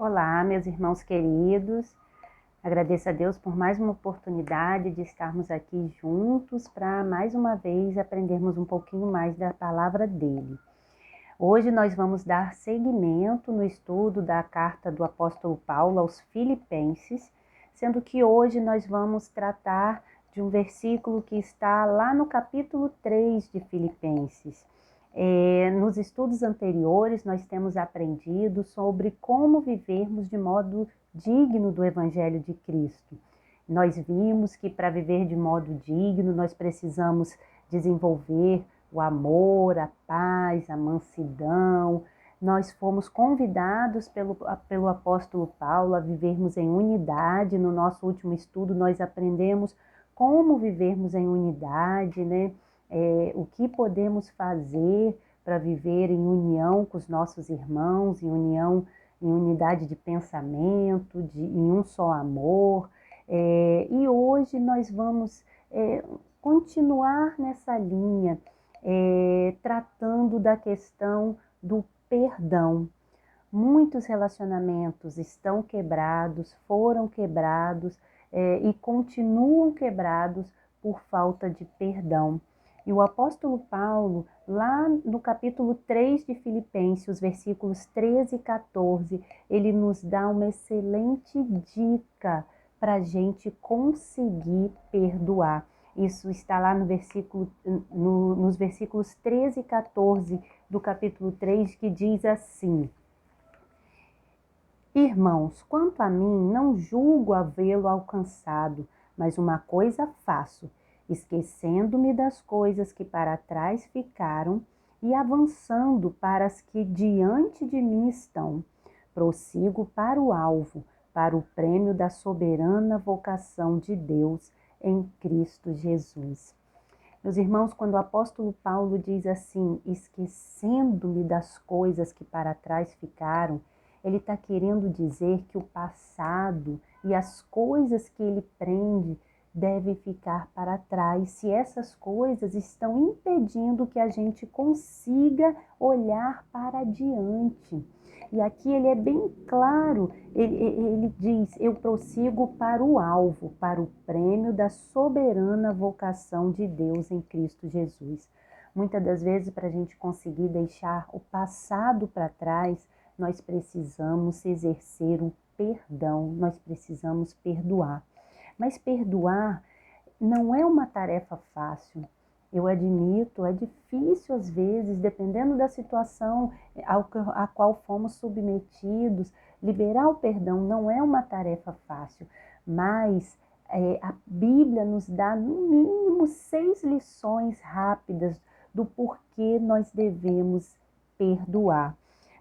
Olá, meus irmãos queridos. Agradeço a Deus por mais uma oportunidade de estarmos aqui juntos para mais uma vez aprendermos um pouquinho mais da palavra dele. Hoje nós vamos dar seguimento no estudo da carta do apóstolo Paulo aos Filipenses, sendo que hoje nós vamos tratar de um versículo que está lá no capítulo 3 de Filipenses. Nos estudos anteriores, nós temos aprendido sobre como vivermos de modo digno do Evangelho de Cristo. Nós vimos que para viver de modo digno, nós precisamos desenvolver o amor, a paz, a mansidão. Nós fomos convidados pelo apóstolo Paulo a vivermos em unidade. No nosso último estudo, nós aprendemos como vivermos em unidade, né? O que podemos fazer para viver em união com os nossos irmãos, em unidade de pensamento, em um só amor. E hoje nós vamos continuar nessa linha, tratando da questão do perdão. Muitos relacionamentos estão quebrados, foram quebrados e continuam quebrados por falta de perdão. E o apóstolo Paulo, lá no capítulo 3 de Filipenses, os versículos 13 e 14, ele nos dá uma excelente dica para a gente conseguir perdoar. Isso está lá nos versículos 13 e 14 do capítulo 3, que diz assim: Irmãos, quanto a mim, não julgo havê-lo alcançado, mas uma coisa faço, esquecendo-me das coisas que para trás ficaram e avançando para as que diante de mim estão. Prossigo para o alvo, para o prêmio da soberana vocação de Deus em Cristo Jesus. Meus irmãos, quando o apóstolo Paulo diz assim, esquecendo-me das coisas que para trás ficaram, ele está querendo dizer que o passado e as coisas que ele prende devem ficar para trás, se essas coisas estão impedindo que a gente consiga olhar para adiante. E aqui ele é bem claro, ele diz, eu prossigo para o alvo, para o prêmio da soberana vocação de Deus em Cristo Jesus. Muitas das vezes, para a gente conseguir deixar o passado para trás, nós precisamos exercer o perdão, nós precisamos perdoar. Mas perdoar não é uma tarefa fácil. Eu admito, é difícil às vezes, dependendo da situação a qual fomos submetidos. Liberar o perdão não é uma tarefa fácil, mas a Bíblia nos dá no mínimo 6 lições rápidas do porquê nós devemos perdoar.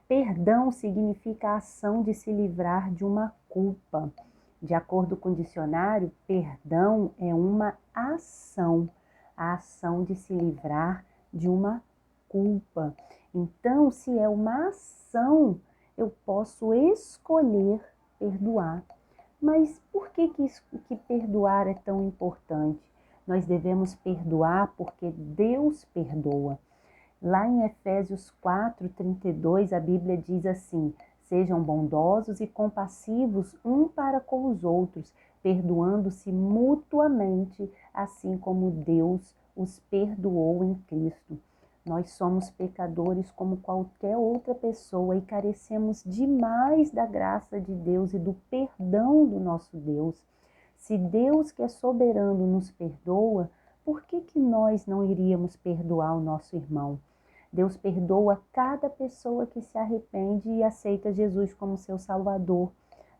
Perdão significa a ação de se livrar de uma culpa. De acordo com o dicionário, perdão é uma ação, a ação de se livrar de uma culpa. Então, se é uma ação, eu posso escolher perdoar. Mas por que perdoar é tão importante? Nós devemos perdoar porque Deus perdoa. Lá em Efésios 4:32, a Bíblia diz assim: sejam bondosos e compassivos um para com os outros, perdoando-se mutuamente, assim como Deus os perdoou em Cristo. Nós somos pecadores como qualquer outra pessoa e carecemos demais da graça de Deus e do perdão do nosso Deus. Se Deus, que é soberano, nos perdoa, por que nós não iríamos perdoar o nosso irmão? Deus perdoa cada pessoa que se arrepende e aceita Jesus como seu Salvador.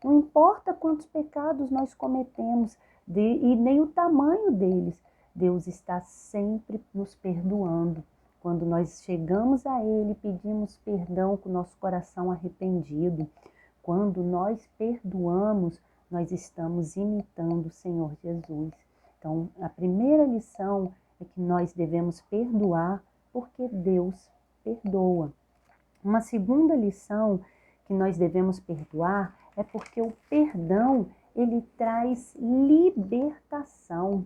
Não importa quantos pecados nós cometemos e nem o tamanho deles, Deus está sempre nos perdoando. Quando nós chegamos a Ele, pedimos perdão com o nosso coração arrependido. Quando nós perdoamos, nós estamos imitando o Senhor Jesus. Então, a primeira lição é que nós devemos perdoar porque Deus perdoa. Uma segunda lição que nós devemos perdoar é porque o perdão, ele traz libertação.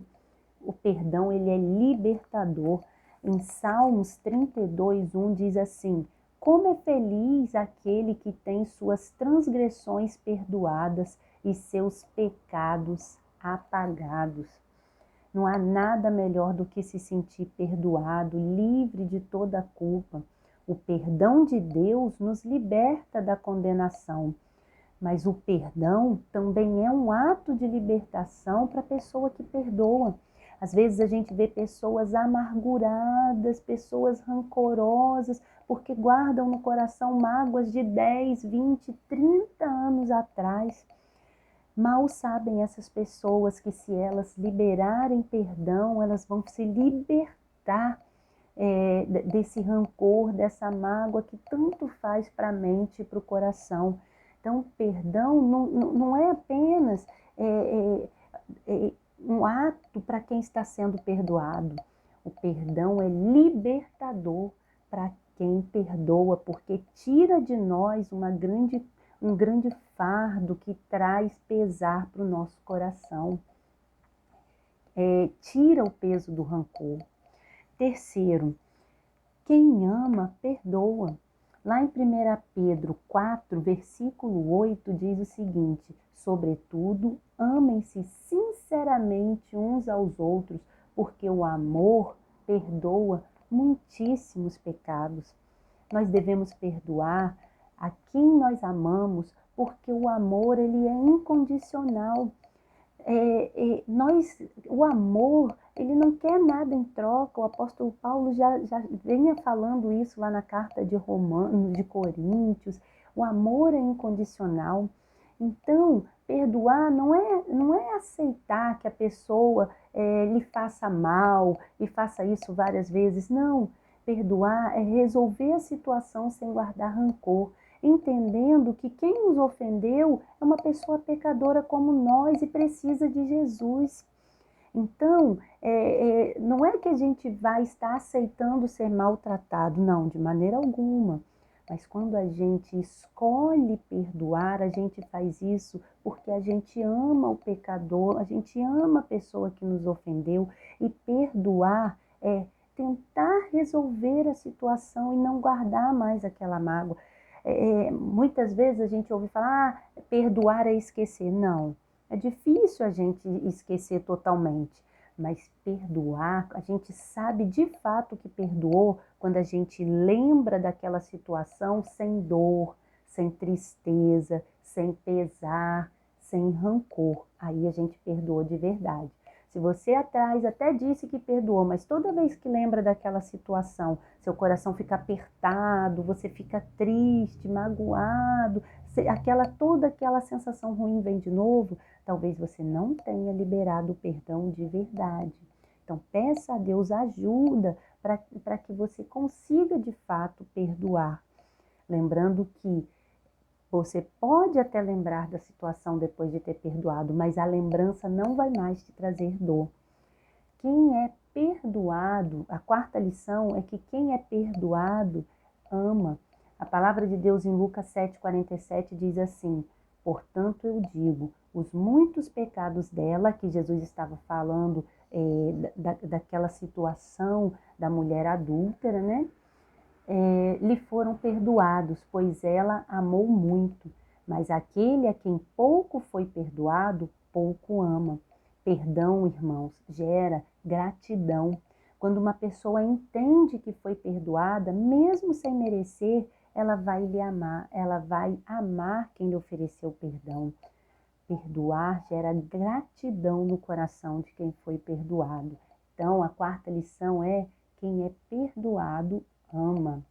O perdão, ele é libertador. Em Salmos 32:1 diz assim: Como é feliz aquele que tem suas transgressões perdoadas e seus pecados apagados. Não há nada melhor do que se sentir perdoado, livre de toda a culpa. O perdão de Deus nos liberta da condenação, mas o perdão também é um ato de libertação para a pessoa que perdoa. Às vezes a gente vê pessoas amarguradas, pessoas rancorosas, porque guardam no coração mágoas de 10, 20, 30 anos atrás. Mal sabem essas pessoas que se elas liberarem perdão, elas vão se libertar desse rancor, dessa mágoa que tanto faz para a mente e para o coração. Então, perdão não é apenas um ato para quem está sendo perdoado. O perdão é libertador para quem perdoa, porque tira de nós um grande fardo que traz pesar para o nosso coração. Tira o peso do rancor. Terceiro, quem ama, perdoa. Lá em 1 Pedro 4, versículo 8, diz o seguinte: sobretudo, amem-se sinceramente uns aos outros, porque o amor perdoa muitíssimos pecados. Nós devemos perdoar a quem nós amamos, porque o amor ele é incondicional. O amor, ele não quer nada em troca. O apóstolo Paulo já vinha falando isso lá na carta de Romanos, de Coríntios. O amor é incondicional. Então, perdoar não é aceitar que a pessoa lhe faça mal e faça isso várias vezes. Não, perdoar é resolver a situação sem guardar rancor, entendendo que quem nos ofendeu é uma pessoa pecadora como nós e precisa de Jesus. Então, não é que a gente vai estar aceitando ser maltratado, não, de maneira alguma. Mas quando a gente escolhe perdoar, a gente faz isso porque a gente ama o pecador, a gente ama a pessoa que nos ofendeu, e perdoar é tentar resolver a situação e não guardar mais aquela mágoa. Muitas vezes a gente ouve falar, perdoar é esquecer. Não, é difícil a gente esquecer totalmente, mas perdoar, a gente sabe de fato que perdoou quando a gente lembra daquela situação sem dor, sem tristeza, sem pesar, sem rancor. Aí a gente perdoou de verdade. Se você atrás até disse que perdoou, mas toda vez que lembra daquela situação, seu coração fica apertado, você fica triste, magoado, toda aquela sensação ruim vem de novo, talvez você não tenha liberado o perdão de verdade. Então, peça a Deus ajuda para que você consiga de fato perdoar. Lembrando que você pode até lembrar da situação depois de ter perdoado, mas a lembrança não vai mais te trazer dor. Quem é perdoado, a quarta lição é que quem é perdoado ama. A palavra de Deus em Lucas 7,47 diz assim: portanto eu digo, os muitos pecados dela, que Jesus estava falando daquela situação da mulher adúltera, né? Lhe foram perdoados, pois ela amou muito. Mas aquele a quem pouco foi perdoado, pouco ama. Perdão, irmãos, gera gratidão. Quando uma pessoa entende que foi perdoada, mesmo sem merecer, ela vai lhe amar, ela vai amar quem lhe ofereceu perdão. Perdoar gera gratidão no coração de quem foi perdoado. Então, a quarta lição é: quem é perdoado ama.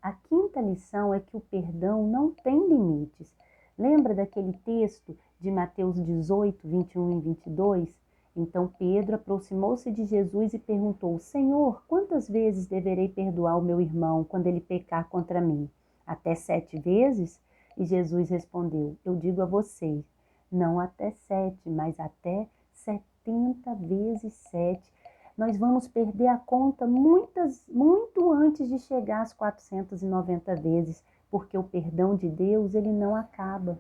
A quinta lição é que o perdão não tem limites. Lembra daquele texto de Mateus 18, 21 e 22? Então Pedro aproximou-se de Jesus e perguntou: Senhor, quantas vezes deverei perdoar o meu irmão quando ele pecar contra mim? Até 7 vezes? E Jesus respondeu: eu digo a vocês, não até 7, mas até 70 vezes 7. Nós vamos perder a conta muito antes de chegar às 490 vezes, porque o perdão de Deus, ele não acaba.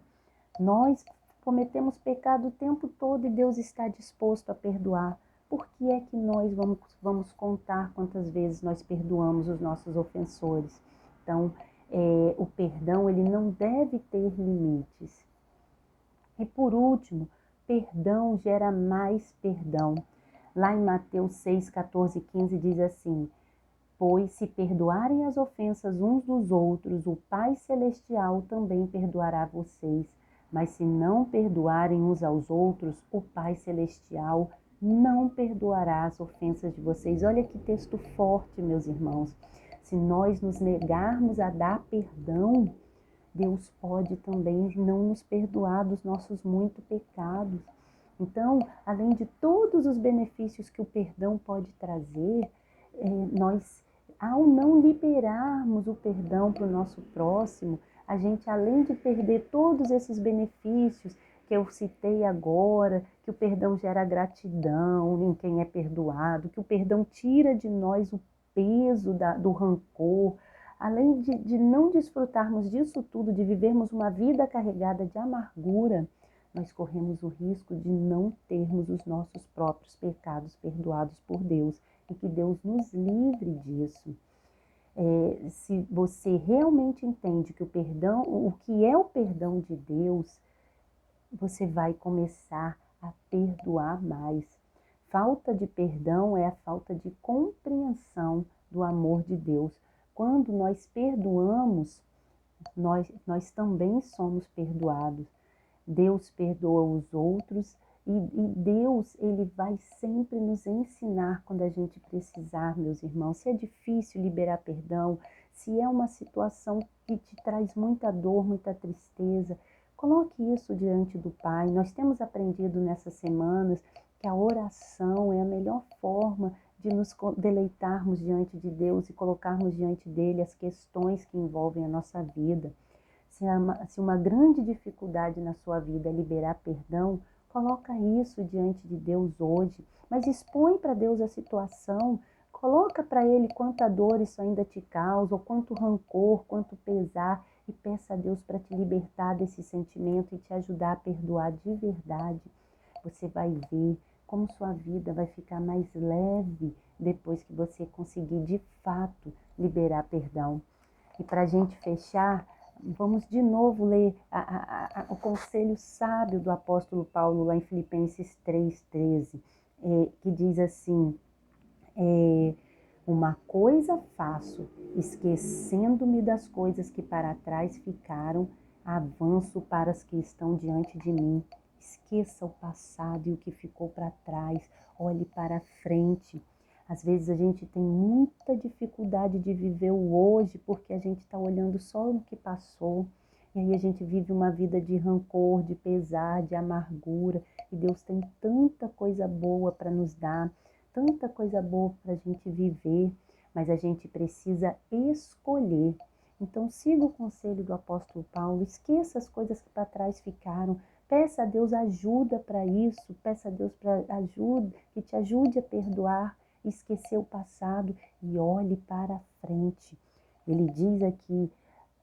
Nós cometemos pecado o tempo todo e Deus está disposto a perdoar. Por que é que nós vamos contar quantas vezes nós perdoamos os nossos ofensores? Então, o perdão, ele não deve ter limites. E por último, perdão gera mais perdão. Lá em Mateus 6, 14 e 15 diz assim: pois se perdoarem as ofensas uns dos outros, o Pai Celestial também perdoará vocês. Mas se não perdoarem uns aos outros, o Pai Celestial não perdoará as ofensas de vocês. Olha que texto forte, meus irmãos. Se nós nos negarmos a dar perdão, Deus pode também não nos perdoar dos nossos muitos pecados. Então, além de todos os benefícios que o perdão pode trazer, nós, ao não liberarmos o perdão para o nosso próximo, a gente, além de perder todos esses benefícios que eu citei agora, que o perdão gera gratidão em quem é perdoado, que o perdão tira de nós o peso do rancor, além de não desfrutarmos disso tudo, de vivermos uma vida carregada de amargura, nós corremos o risco de não termos os nossos próprios pecados perdoados por Deus e que Deus nos livre disso. Se você realmente entende que o perdão, o que é o perdão de Deus, você vai começar a perdoar mais. Falta de perdão é a falta de compreensão do amor de Deus. Quando nós perdoamos, nós também somos perdoados. Deus perdoa os outros e Deus, ele vai sempre nos ensinar quando a gente precisar, meus irmãos. Se é difícil liberar perdão, se é uma situação que te traz muita dor, muita tristeza, coloque isso diante do Pai. Nós temos aprendido nessas semanas que a oração é a melhor forma de nos deleitarmos diante de Deus e colocarmos diante dele as questões que envolvem a nossa vida. Se uma grande dificuldade na sua vida é liberar perdão, coloca isso diante de Deus hoje, mas expõe para Deus a situação, coloca para Ele quanta dor isso ainda te causa, ou quanto rancor, quanto pesar, e peça a Deus para te libertar desse sentimento e te ajudar a perdoar de verdade. Você vai ver como sua vida vai ficar mais leve depois que você conseguir de fato liberar perdão. E para a gente fechar, vamos de novo ler o conselho sábio do apóstolo Paulo lá em Filipenses 3,13, que diz assim: uma coisa faço, esquecendo-me das coisas que para trás ficaram, avanço para as que estão diante de mim. Esqueça o passado e o que ficou para trás, olhe para a frente. Às vezes a gente tem muita dificuldade de viver o hoje porque a gente está olhando só no que passou. E aí a gente vive uma vida de rancor, de pesar, de amargura. E Deus tem tanta coisa boa para nos dar, tanta coisa boa para a gente viver, mas a gente precisa escolher. Então siga o conselho do apóstolo Paulo, esqueça as coisas que para trás ficaram, peça a Deus ajuda para isso, peça a Deus para ajuda, que te ajude a perdoar, esquecer o passado e olhe para a frente. Ele diz aqui: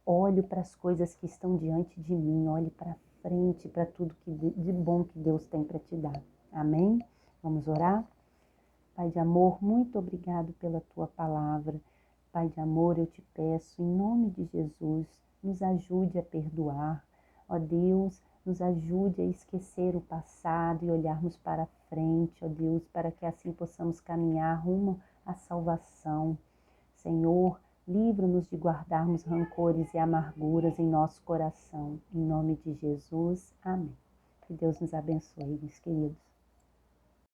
olhe para as coisas que estão diante de mim, olhe para frente, para tudo de bom que Deus tem para te dar. Amém? Vamos orar? Pai de amor, muito obrigado pela tua palavra. Pai de amor, eu te peço, em nome de Jesus, nos ajude a perdoar. Ó Deus, nos ajude a esquecer o passado e olharmos para frente, ó Deus, para que assim possamos caminhar rumo à salvação. Senhor, livra-nos de guardarmos rancores e amarguras em nosso coração. Em nome de Jesus, amém. Que Deus nos abençoe, meus queridos.